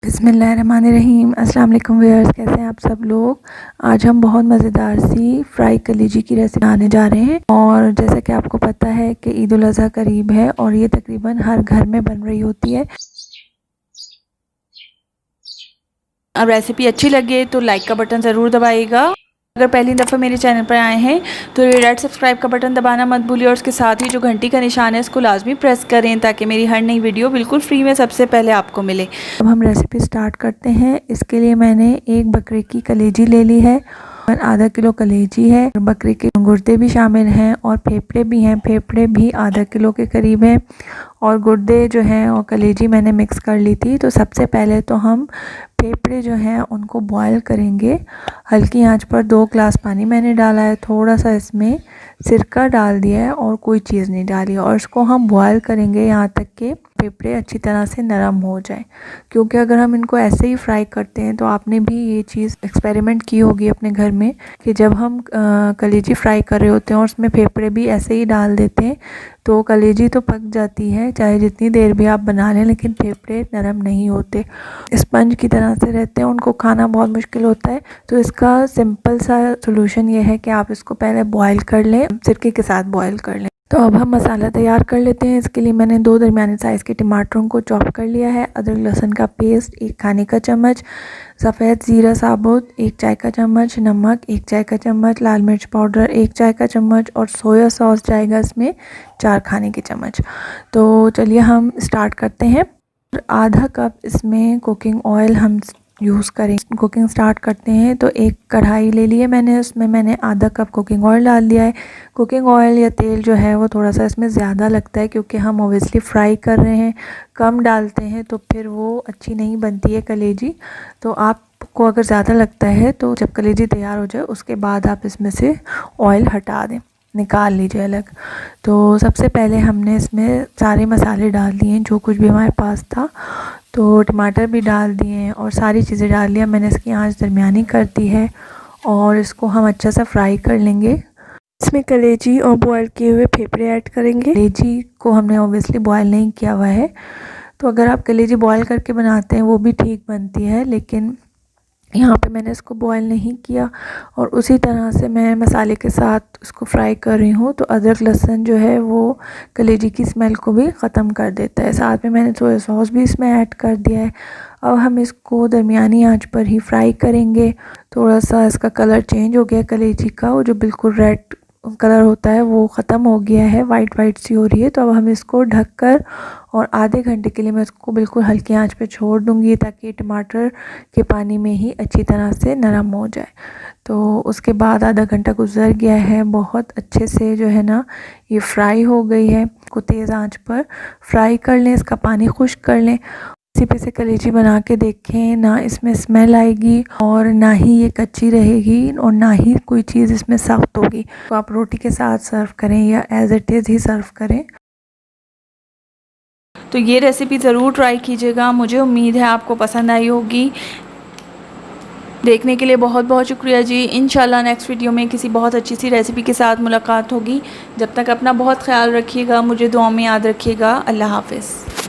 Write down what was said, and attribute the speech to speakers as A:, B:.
A: बिस्मिल्लाहिर्रहमानिर्रहीम। अस्सलाम वालेकुम व्यूअर्स, कैसे हैं आप सब लोग। आज हम बहुत मज़ेदार सी फ्राई कलेजी की रेसिपी बनाने जा रहे हैं। और जैसा कि आपको पता है कि ईद उल अज़हा करीब है और ये तकरीबन हर घर में बन रही होती है। अब रेसिपी अच्छी लगे तो लाइक का बटन ज़रूर दबाइएगा। अगर पहली दफ़ा मेरे चैनल पर आए हैं तो ये रेड सब्सक्राइब का बटन दबाना मत भूलिए और उसके साथ ही जो घंटी का निशान है इसको लाजमी प्रेस करें ताकि मेरी हर नई वीडियो बिल्कुल फ्री में सबसे पहले आपको मिले। अब हम रेसिपी स्टार्ट करते हैं। इसके लिए मैंने एक बकरे की कलेजी ले ली है और आधा किलो कलेजी है। बकरे के गुर्दे भी शामिल हैं और फेफड़े भी हैं। फेफड़े भी आधा किलो के करीब हैं और गुर्दे जो हैं और कलेजी मैंने मिक्स कर ली थी। तो सबसे पहले तो हम फेफड़े जो हैं उनको बॉयल करेंगे। हल्की आंच पर 2 ग्लास पानी मैंने डाला है, थोड़ा सा इसमें सिरका डाल दिया है और कोई चीज़ नहीं डाली और इसको हम बॉयल करेंगे यहाँ तक कि फेफड़े अच्छी तरह से नरम हो जाए। क्योंकि अगर हम इनको ऐसे ही फ्राई करते हैं तो आपने भी ये चीज़ एक्सपेरिमेंट की होगी अपने घर में कि जब हम कलेजी फ्राई कर रहे होते हैं और उसमें फेफड़े भी ऐसे ही डाल देते हैं तो कलेजी तो पक जाती है चाहे जितनी देर भी आप बना लें, लेकिन फेफड़े नरम नहीं होते, स्पंज की तरह से रहते हैं, उनको खाना बहुत मुश्किल होता है। तो इसका सिंपल सा सोल्यूशन ये है कि आप इसको पहले बॉयल कर लें, सिरके के साथ बॉयल कर लें। तो अब हम मसाला तैयार कर लेते हैं। इसके लिए मैंने 2 दरमियाने साइज़ के टमाटरों को चॉप कर लिया है। अदरक लहसुन का पेस्ट 1 खाने का चम्मच, सफ़ेद ज़ीरा साबुत 1 चाय का चम्मच, नमक 1 चाय का चम्मच, लाल मिर्च पाउडर 1 चाय का चम्मच और सोया सॉस जाएगा इसमें 4 खाने के चम्मच। तो चलिए हम स्टार्ट करते हैं। आधा कप इसमें कुकिंग ऑयल हम यूज़ करें। कुकिंग स्टार्ट करते हैं। तो एक कढ़ाई ले ली है मैंने, उसमें मैंने आधा कप कुकिंग ऑयल डाल दिया है। कुकिंग ऑयल या तेल जो है वो थोड़ा सा इसमें ज़्यादा लगता है क्योंकि हम ओबियसली फ्राई कर रहे हैं। कम डालते हैं तो फिर वो अच्छी नहीं बनती है कलेजी। तो आपको अगर ज़्यादा लगता है तो जब कलेजी तैयार हो जाए उसके बाद आप इसमें से ऑयल हटा दें, निकाल लीजिए अलग। तो सबसे पहले हमने इसमें सारे मसाले डाल दिए जो कुछ भी हमारे पास था। तो टमाटर भी डाल दिए हैं और सारी चीज़ें डाल लिया मैंने। इसकी आंच दरमियानी कर दी है और इसको हम अच्छा सा फ्राई कर लेंगे। इसमें कलेजी और बॉयल किए हुए फेफड़े ऐड करेंगे। कलेजी को हमने ऑब्वियसली बॉयल नहीं किया हुआ है, तो अगर आप कलेजी बॉयल करके बनाते हैं वो भी ठीक बनती है, लेकिन यहाँ पे मैंने इसको बॉयल नहीं किया और उसी तरह से मैं मसाले के साथ इसको फ्राई कर रही हूँ। तो अदरक लहसुन जो है वो कलेजी की स्मेल को भी ख़त्म कर देता है। साथ में मैंने सोया सॉस भी इसमें ऐड कर दिया है। अब हम इसको दरमियानी आंच पर ही फ्राई करेंगे। थोड़ा सा इसका कलर चेंज हो गया कलेजी का, वो जो बिल्कुल रेड कलर होता है वो ख़त्म हो गया है, वाइट वाइट सी हो रही है। तो अब हम इसको ढककर और आधे घंटे के लिए मैं इसको बिल्कुल हल्की आंच पे छोड़ दूंगी ताकि टमाटर के पानी में ही अच्छी तरह से नरम हो जाए। तो उसके बाद आधा घंटा गुजर गया है, बहुत अच्छे से जो है ना ये फ्राई हो गई है। इसको तेज़ आंच पर फ्राई कर लें, इसका पानी खुश्क कर लें। रेसिपी से कलेजी बना के देखें, ना इसमें स्मेल आएगी और ना ही ये कच्ची रहेगी और ना ही कोई चीज़ इसमें सख्त होगी। तो आप रोटी के साथ सर्व करें या एज़ इट इज़ ही सर्व करें। तो ये रेसिपी ज़रूर ट्राई कीजिएगा, मुझे उम्मीद है आपको पसंद आई होगी। देखने के लिए बहुत बहुत शुक्रिया जी। इंशाल्लाह नेक्स्ट वीडियो में किसी बहुत अच्छी सी रेसिपी के साथ मुलाकात होगी। जब तक अपना बहुत ख्याल रखिएगा, मुझे दुआ में याद रखिएगा। अल्लाह हाफ़िज़।